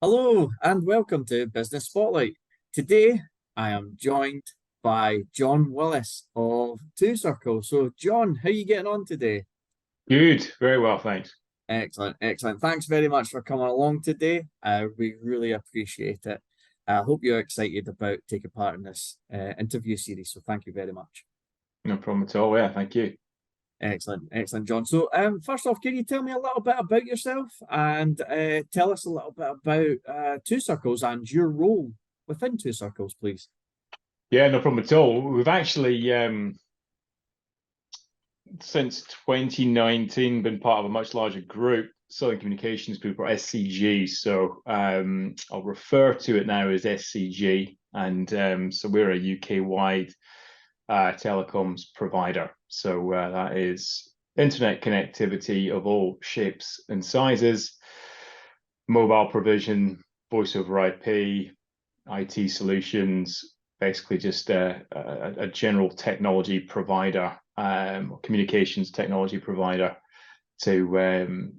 Hello and welcome to Business Spotlight. Today I am joined by John Willis of Two Circles. So, John, how are you getting on today? Good, very well, thanks. Excellent, excellent. Thanks very much for coming along today. We really appreciate it. I hope you're excited about taking part in this interview series. So, thank you very much. No problem at all. Yeah, thank you. Excellent, excellent, John. So, first off, can you tell me a little bit about yourself and tell us a little bit about Two Circles and your role within Two Circles, please? Yeah, no problem at all. We've actually, since 2019, been part of a much larger group, Southern Communications Group, or SCG. So I'll refer to it now as SCG. And so we're a UK-wide telecoms provider. So that is internet connectivity of all shapes and sizes, mobile provision, voice over IP, IT solutions, basically just a general technology provider, communications technology provider to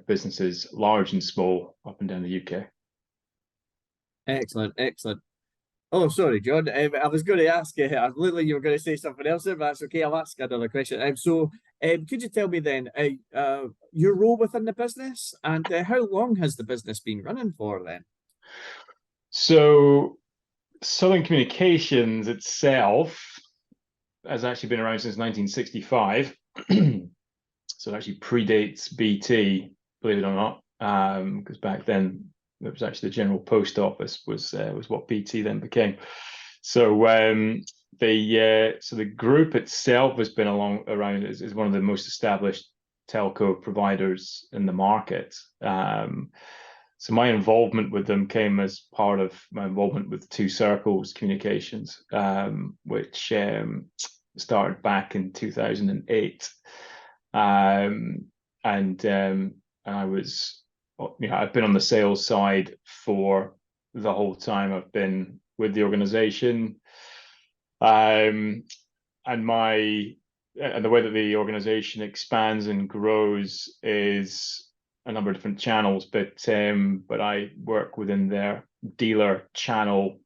businesses large and small up and down the UK. Excellent, excellent. Oh, sorry, John. I was going to ask you, I literally you were going to say something else there, but that's okay. I'll ask another question. Could you tell me then your role within the business and how long has the business been running for then? So Southern Communications itself has actually been around since 1965. So it actually predates BT, believe it or not, because back then it was actually the General Post Office was what BT then became. So the group itself has been around is one of the most established telco providers in the market. So my involvement with them came as part of my involvement with Two Circles Communications, which started back in 2008. And I was, I've been on the sales side for the whole time I've been with the organization. And the way that the organization expands and grows is a number of different channels, but I work within their dealer channel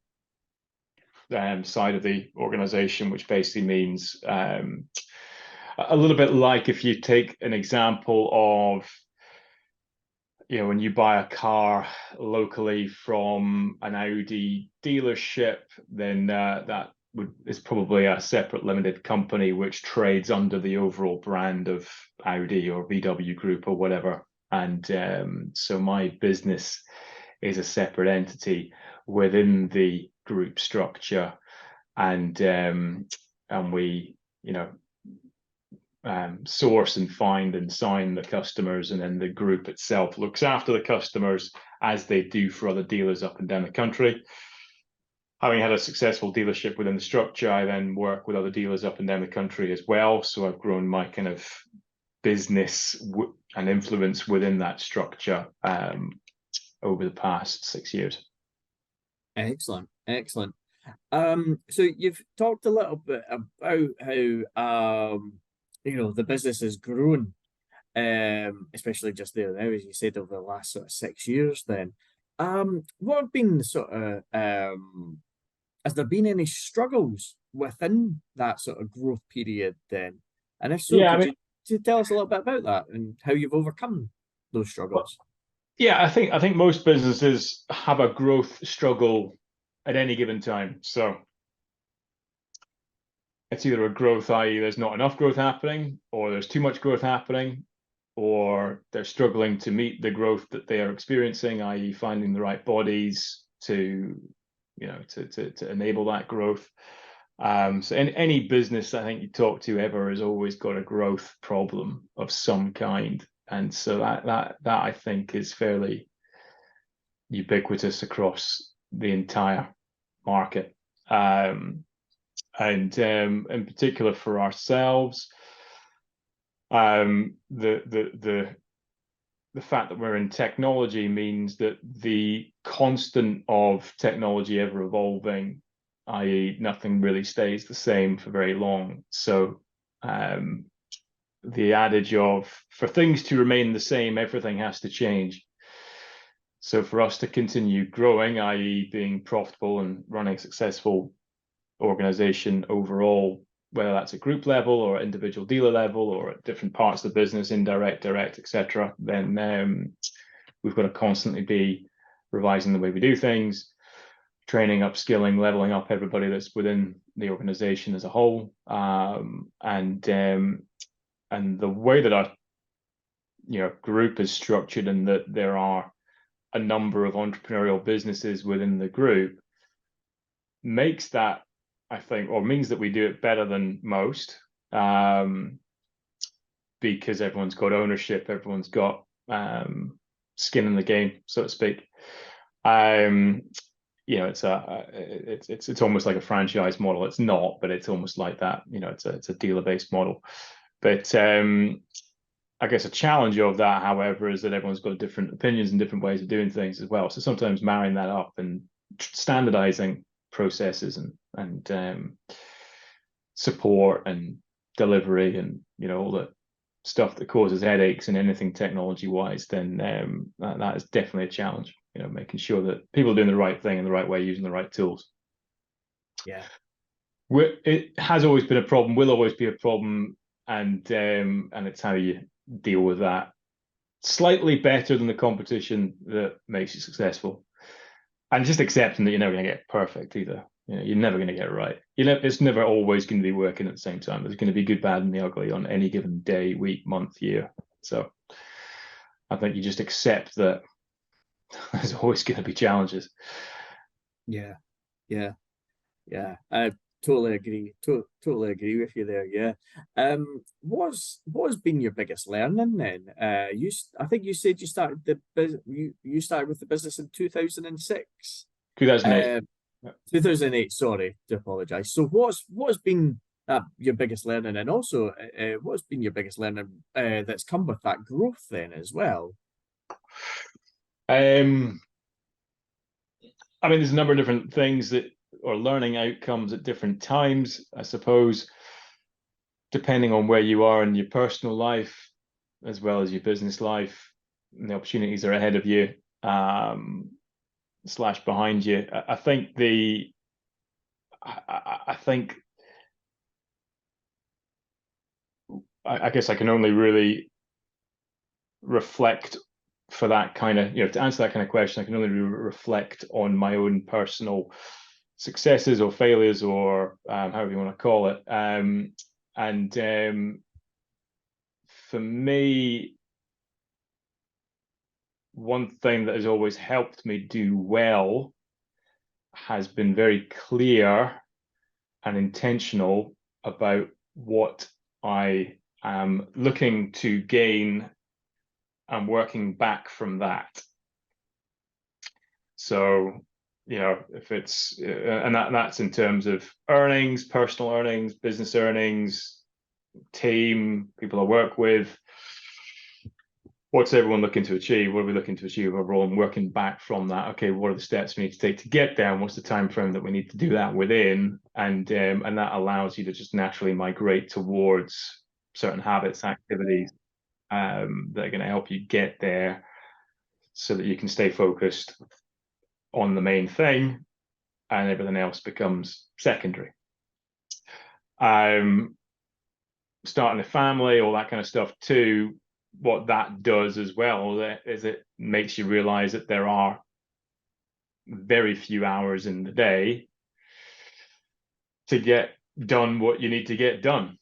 side of the organization, which basically means a little bit like if you take an example of, when you buy a car locally from an Audi dealership, then that is probably a separate limited company which trades under the overall brand of Audi or VW Group or whatever. And so my business is a separate entity within the group structure, and we, source and find and sign the customers, and then the group itself looks after the customers as they do for other dealers up and down the country. Having had a successful dealership within the structure, I then work with other dealers up and down the country as well. So I've grown my kind of business and influence within that structure over the past 6 years. Excellent, excellent. So you've talked a little bit about how the business has grown, especially just there now, as you said, over the last sort of 6 years. Then, what have been the sort of has there been any struggles within that sort of growth period then? And if so, Yeah, I could mean, you tell us a little bit about that and how you've overcome those struggles? yeah, I think most businesses have a growth struggle at any given time. So it's either a growth, i.e., there's not enough growth happening, or there's too much growth happening, or they're struggling to meet the growth that they are experiencing, i.e., finding the right bodies to enable that growth. So in any business I think you talk to ever has always got a growth problem of some kind, and so that I think is fairly ubiquitous across the entire market. And in particular for ourselves, the fact that we're in technology means that the constant of technology ever evolving, i.e., nothing really stays the same for very long. So the adage of, for things to remain the same, everything has to change. So for us to continue growing, i.e. being profitable and running a successful organization overall, whether that's at group level or individual dealer level or at different parts of the business, indirect, direct, etc., then we've got to constantly be revising the way we do things, training, upskilling, leveling up everybody that's within the organization as a whole. And the way that our group is structured, and that there are a number of entrepreneurial businesses within the group, makes that, I think, or means that we do it better than most, because everyone's got ownership, everyone's got skin in the game, so to speak. It's almost like a franchise model. It's not, but it's almost like that. It's a dealer-based model. But I guess a challenge of that, however, is that everyone's got different opinions and different ways of doing things as well. So sometimes marrying that up and standardizing processes and support and delivery and all the stuff that causes headaches and anything technology-wise, then that is definitely a challenge. Making sure that people are doing the right thing in the right way, using the right tools. Yeah. It has always been a problem, will always be a problem, and it's how you deal with that. Slightly better than the competition that makes you successful, and just accepting that you're never going to get perfect either. You're never going to get it right. It's never always going to be working at the same time. There's going to be good, bad, and the ugly on any given day, week, month, year. So I think you just accept that there's always going to be challenges. Yeah. I totally agree. Totally agree with you there. Yeah. What's been your biggest learning then? I think you said you started you started with the business in 2006. 2008. 2008. Sorry, to apologize. So what's been your biggest learning, and also what's been your biggest learning that's come with that growth then as well? There's a number of different things or learning outcomes at different times, I suppose, depending on where you are in your personal life as well as your business life, and the opportunities are ahead of you / behind you. I guess I can only really reflect for that kind of, to answer that kind of question, I can only reflect on my own personal successes or failures, or however you want to call it. For me, one thing that has always helped me do well has been very clear and intentional about what I am looking to gain and working back from that. So, if it's, and that's in terms of earnings, personal earnings, business earnings, team, people I work with. What's everyone looking to achieve? What are we looking to achieve overall? And working back from that. Okay, what are the steps we need to take to get there? And what's the time frame that we need to do that within? And that allows you to just naturally migrate towards certain habits, activities that are going to help you get there, so that you can stay focused on the main thing, and everything else becomes secondary. Starting a family, all that kind of stuff too. What that does as well is it makes you realize that there are very few hours in the day to get done what you need to get done.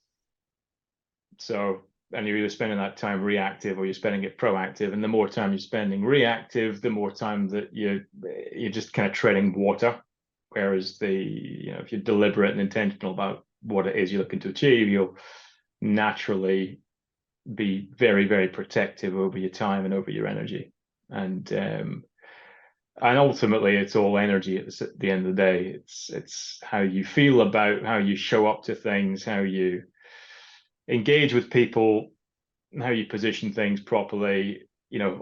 So, and you're either spending that time reactive or you're spending it proactive. And the more time you're spending reactive, the more time that you're just kind of treading water. Whereas if you're deliberate and intentional about what it is you're looking to achieve, you'll naturally be very, very protective over your time and over your energy. And ultimately, it's all energy at the end of the day. It's how you feel about how you show up to things, how you engage with people, how you position things properly.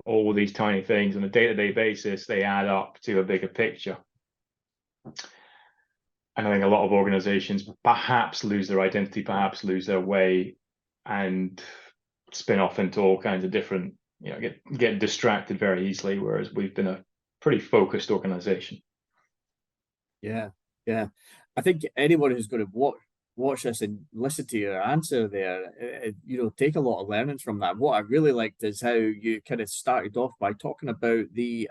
All these tiny things on a day-to-day basis, they add up to a bigger picture. And I think a lot of organizations perhaps lose their identity, perhaps lose their way, and spin off into all kinds of different, get distracted very easily. Whereas we've been a pretty focused organization. Yeah, yeah. I think anyone who's going to watch this and listen to your answer there, take a lot of learnings from that. What I really liked is how you kind of started off by talking about the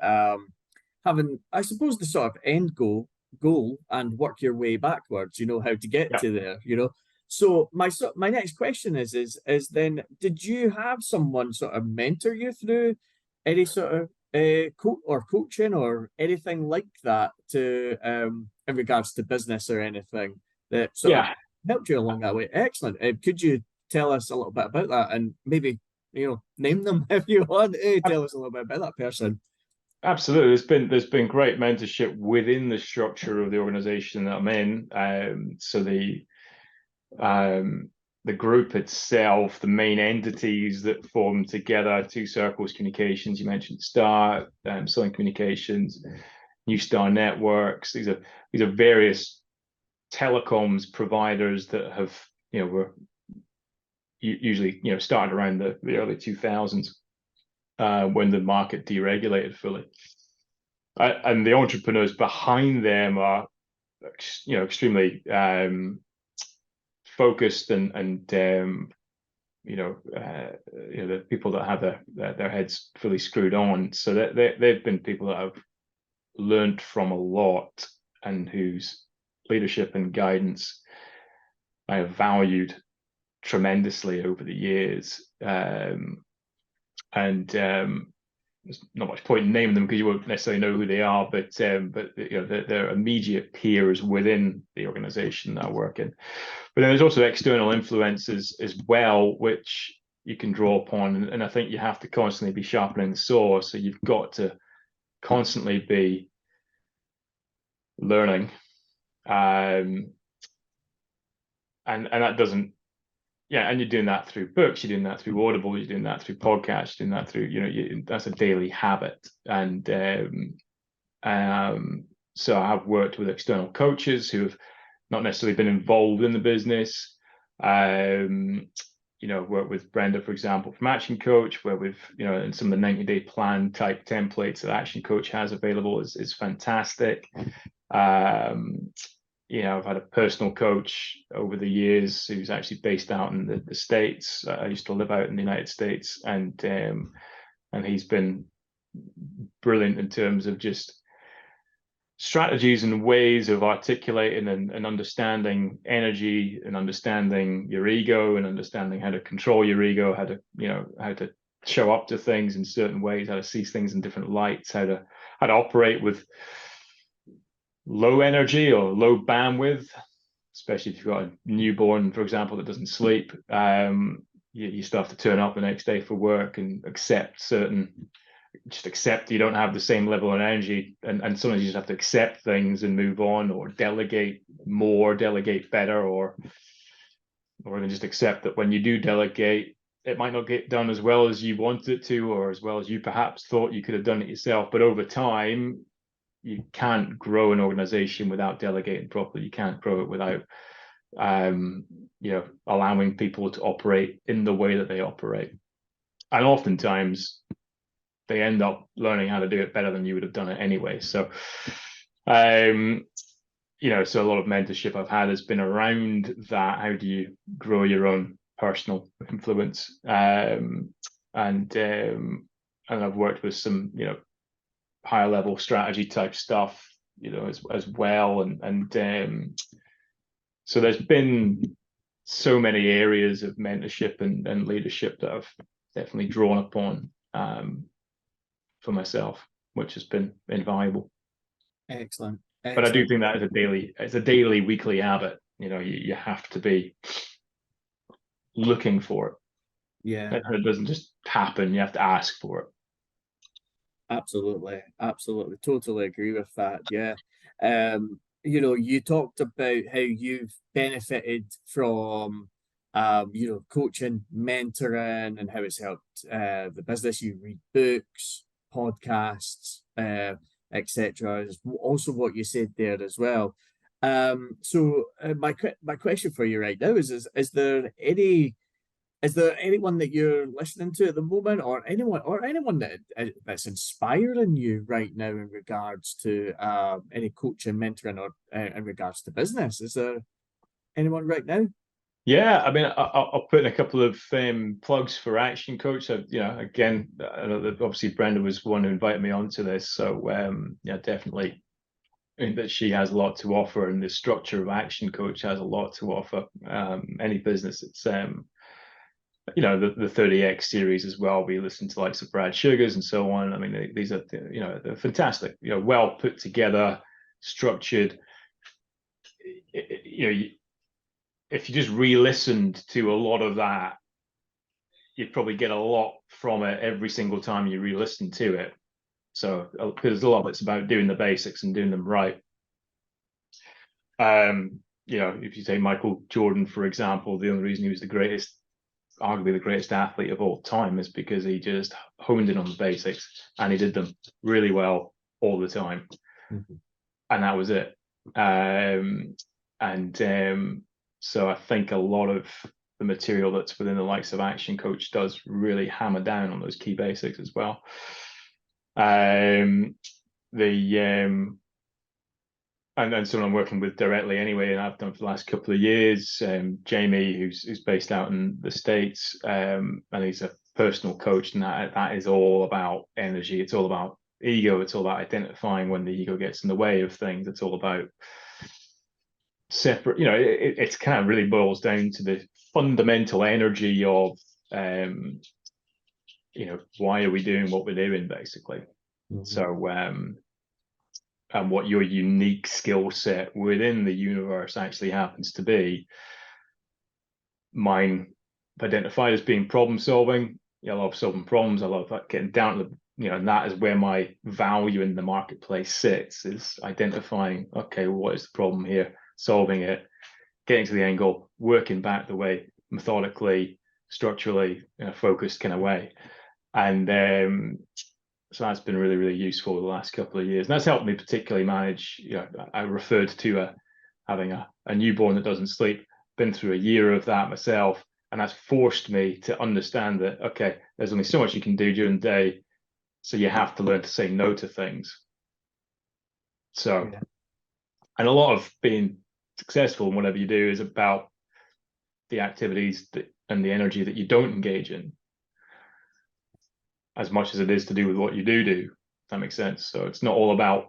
having, I suppose, the sort of end goal and work your way backwards. How to get Yeah. to there. So my next question is then, did you have someone sort of mentor you through any sort of coaching or anything like that to in regards to business or anything that sort of Yeah, helped you along that way? Excellent. Could you tell us a little bit about that and maybe name them if you want to tell us a little bit about that person? absolutely. There's been great mentorship within the structure of the organization that I'm in. So the group itself, the main entities that form together, Two Circles Communications, you mentioned Star, Southern Communications, New Star Networks. These are various telecoms providers that have, were usually, started around the early 2000s, when the market deregulated fully. And the entrepreneurs behind them are, extremely focused and the people that have their heads fully screwed on. So that they've been people that I've learned from a lot, and whose leadership and guidance I have valued tremendously over the years. There's not much point in naming them because you won't necessarily know who they are, but they're immediate peers within the organization that I work in. But then there's also external influences as well, which you can draw upon, and I think you have to constantly be sharpening the saw. So you've got to constantly be learning, and that doesn't. Yeah, and you're doing that through books, you're doing that through Audible, you're doing that through podcasts, you're doing that through, that's a daily habit. And so I have worked with external coaches who have not necessarily been involved in the business. Worked with Brenda, for example, from Action Coach, where we've, and some of the 90-day plan type templates that Action Coach has available is fantastic. I've had a personal coach over the years who's actually based out in the States. I used to live out in the United States, and he's been brilliant in terms of just strategies and ways of articulating and understanding energy, and understanding your ego, and understanding how to control your ego, how to show up to things in certain ways, how to see things in different lights, how to operate with low energy or low bandwidth, especially if you've got a newborn, for example, that doesn't sleep. You still have to turn up the next day for work and accept you don't have the same level of energy, and sometimes you just have to accept things and move on, or delegate more, delegate better, or then just accept that when you do delegate, it might not get done as well as you wanted it to, or as well as you perhaps thought you could have done it yourself. But over time, you can't grow an organization without delegating properly. You can't grow it without allowing people to operate in the way that they operate. And oftentimes they end up learning how to do it better than you would have done it anyway. So so a lot of mentorship I've had has been around that. How do you grow your own personal influence? And I've worked with some higher level strategy type stuff, as well. And so there's been so many areas of mentorship and leadership that I've definitely drawn upon for myself, which has been invaluable. Excellent. But I do think that is a daily, weekly habit. You have to be looking for it. Yeah. It doesn't just happen. You have to ask for it. Absolutely, totally agree with that. Yeah. You talked about how you've benefited from coaching, mentoring, and how it's helped the business. You read books, podcasts, etc. Is also what you said there as well. So my question for you right now is there any is there anyone that you're listening to at the moment, or anyone that that's inspiring you right now in regards to any coaching, mentoring, or in regards to business? Is there anyone right now? Yeah, I mean, I'll put in a couple of plugs for Action Coach. So, again, I know that obviously Brenda was one who invited me onto this. So, yeah, definitely, I think that she has a lot to offer, and the structure of Action Coach has a lot to offer. Any business, it's the 30X series as well. We listen to likes of Brad Sugars and so on. I mean, these are they're fantastic. Well put together, structured. If you just re-listened to a lot of that, you'd probably get a lot from it every single time you re-listen to it. So because a lot of it's about doing the basics and doing them right. If you take Michael Jordan, for example, the only reason he was arguably the greatest athlete of all time, is because he just honed in on the basics and he did them really well all the time. Mm-hmm. And that was it. So I think a lot of the material that's within the likes of Action Coach does really hammer down on those key basics as well. And someone I'm working with directly anyway, and I've done for the last couple of years, Jamie, who's based out in the States, and he's a personal coach, and that is all about energy. It's all about ego. It's all about identifying when the ego gets in the way of things. It's all about separate, it's kind of really boils down to the fundamental energy of why are we doing what we're doing, basically. Mm-hmm. So and what your unique skill set within the universe actually happens to be. Mine identified as being problem solving. I love solving problems. I love getting down to and that is where my value in the marketplace sits, is identifying, okay, what is the problem here, solving it, getting to the end goal, working back the way, methodically, structurally, in a focused kind of way. And so that's been really, really useful the last couple of years. And that's helped me particularly manage, I referred to having a newborn that doesn't sleep, been through a year of that myself. And that's forced me to understand that, okay, there's only so much you can do during the day. So you have to learn to say no to things. So, yeah. And a lot of being successful in whatever you do is about the activities and the energy that you don't engage in, as much as it is to do with what you do. If that makes sense. So it's not all about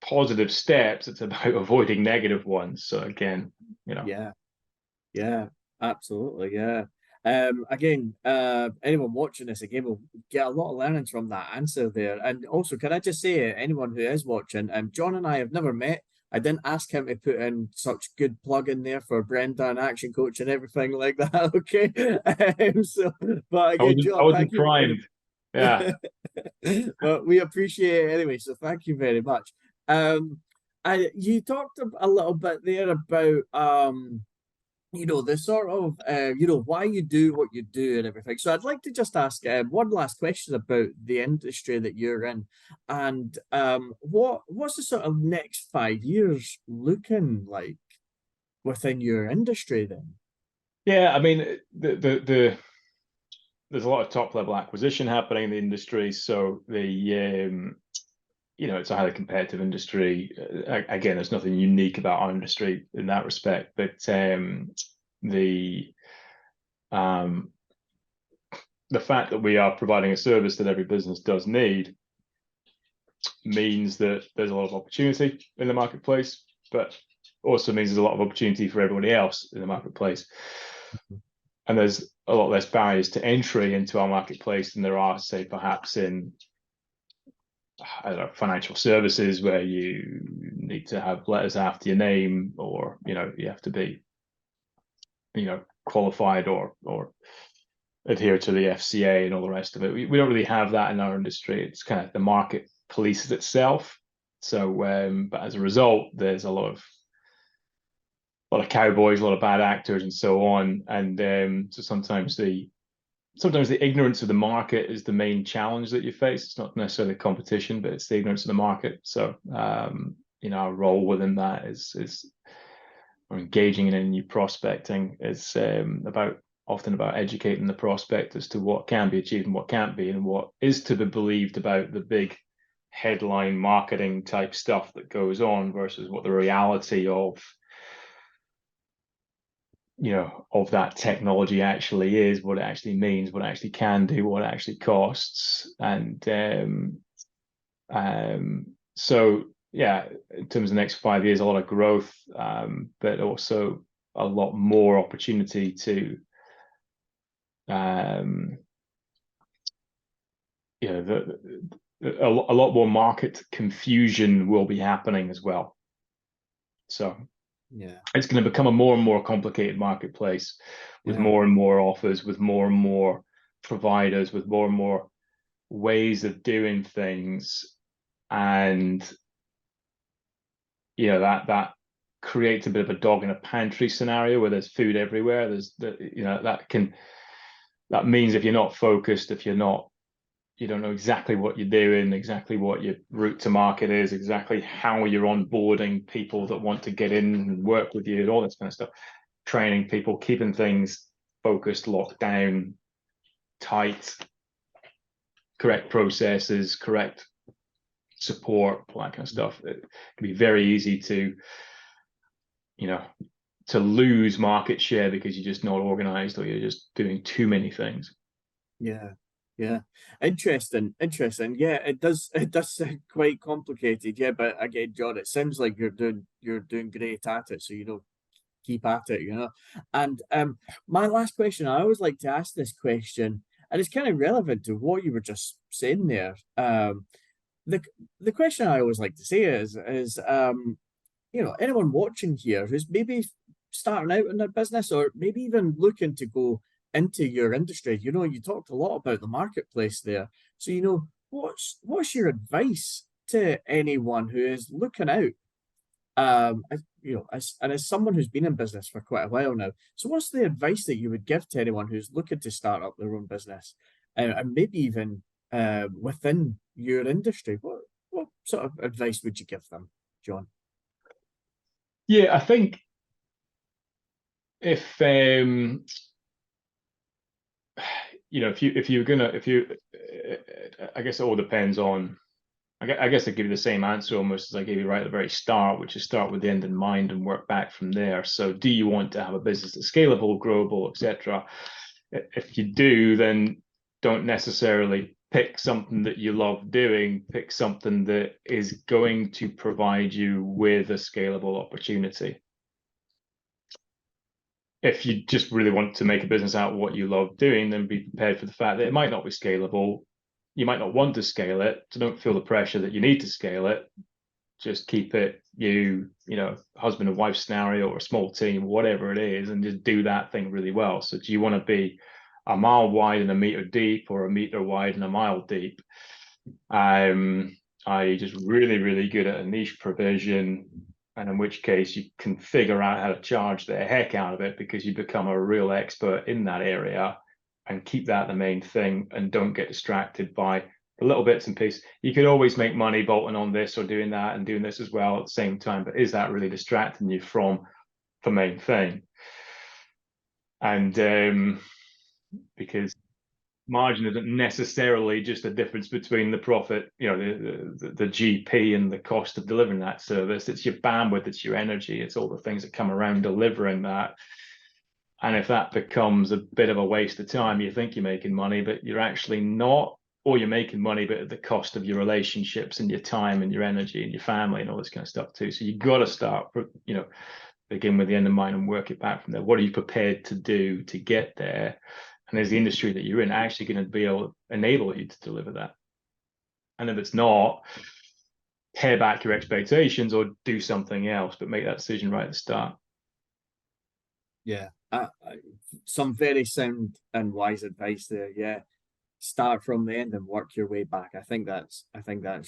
positive steps, it's about avoiding negative ones. So again, yeah, absolutely. Yeah. Again, anyone watching this again will get a lot of learnings from that answer there. And also, can I just say, anyone who is watching, John and I have never met. I didn't ask him to put in such good plug in there for Brenda and Action Coach and everything like that. Okay. But again, John, thank you. Primed. Yeah. But we appreciate it anyway. So thank you very much. You talked a little bit there about the sort of why you do what you do and everything. So I'd like to just ask one last question about the industry that you're in, and what's the sort of next 5 years looking like within your industry then? Yeah, I mean, there's a lot of top level acquisition happening in the industry, so it's a highly competitive industry. Again, there's nothing unique about our industry in that respect, but the fact that we are providing a service that every business does need means that there's a lot of opportunity in the marketplace, but also means there's a lot of opportunity for everybody else in the marketplace. Mm-hmm. And there's a lot less barriers to entry into our marketplace than there are, say, perhaps in financial services, where you need to have letters after your name, or you have to be qualified or adhere to the FCA and all the rest of it. We don't really have that in our industry. It's kind of the market polices itself. So but as a result, there's a lot of cowboys, a lot of bad actors, and so on. And so sometimes the ignorance of the market is the main challenge that you face. It's not necessarily competition, but it's the ignorance of the market. So, our role within that is or engaging in any new prospecting is about often about educating the prospect as to what can be achieved and what can't be, and what is to be believed about the big headline marketing type stuff that goes on versus what the reality of, of that technology actually is, what it actually means, what it actually can do, what it actually costs. And so yeah, in terms of the next 5 years, a lot of growth, but also a lot more opportunity to a lot more market confusion will be happening as well. So Yeah. it's going to become a more and more complicated marketplace with more and more offers, with more and more providers, with more and more ways of doing things. And that creates a bit of a dog in a pantry scenario where there's food everywhere. That means if you're not focused, if you don't know exactly what you're doing, exactly what your route to market is, exactly how you're onboarding people that want to get in and work with you, and all this kind of stuff, training people, keeping things focused, locked down, tight, correct processes, correct support, all that kind of stuff. It can be very easy to lose market share because you're just not organized, or you're just doing too many things. Yeah, interesting. Yeah, it does sound quite complicated. Yeah, but again, John, it sounds like you're doing great at it, so keep at it, And my last question, I always like to ask this question, and it's kind of relevant to what you were just saying there. The question I always like to say is anyone watching here who's maybe starting out in their business, or maybe even looking to go into your industry. You talked a lot about the marketplace there. So, what's your advice to anyone who is looking out? As someone who's been in business for quite a while now. So what's the advice that you would give to anyone who's looking to start up their own business, and maybe even within your industry? What sort of advice would you give them, John? Yeah, I think if I guess it all depends on, I guess I give you the same answer almost as I gave you right at the very start, which is start with the end in mind and work back from there. So do you want to have a business that's scalable, growable, etc.? If you do, then don't necessarily pick something that you love doing. Pick something that is going to provide you with a scalable opportunity. If you just really want to make a business out of what you love doing, then be prepared for the fact that it might not be scalable. You might not want to scale it, so don't feel the pressure that you need to scale it. Just keep it, husband and wife scenario, or a small team, whatever it is, and just do that thing really well. So do you want to be a mile wide and a meter deep, or a meter wide and a mile deep? I just really, really good at a niche provision, and in which case you can figure out how to charge the heck out of it because you become a real expert in that area, and keep that the main thing, and don't get distracted by the little bits and pieces. You could always make money bolting on this or doing that and doing this as well at the same time, but is that really distracting you from the main thing? And because margin isn't necessarily just a difference between the profit, the GP and the cost of delivering that service. It's your bandwidth, it's your energy, it's all the things that come around delivering that. And if that becomes a bit of a waste of time, you think you're making money, but you're actually not, or you're making money, but at the cost of your relationships and your time and your energy and your family and all this kind of stuff too. So you've got to start, begin with the end in mind and work it back from there. What are you prepared to do to get there? And is the industry that you're in actually going to be able to enable you to deliver that? And if it's not, pare back your expectations or do something else, but make that decision right at the start. Yeah, some very sound and wise advice there. Yeah, start from the end and work your way back. I think that's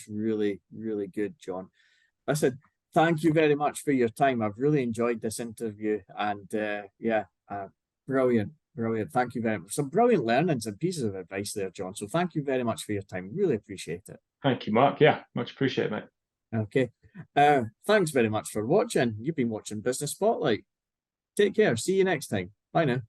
really, really good, John. Listen, thank you very much for your time. I've really enjoyed this interview, and brilliant. Thank you very much. Some brilliant learnings and pieces of advice there, John. So thank you very much for your time. Really appreciate it. Thank you, Mark. Yeah, much appreciated, mate. Okay. Thanks very much for watching. You've been watching Business Spotlight. Take care. See you next time. Bye now.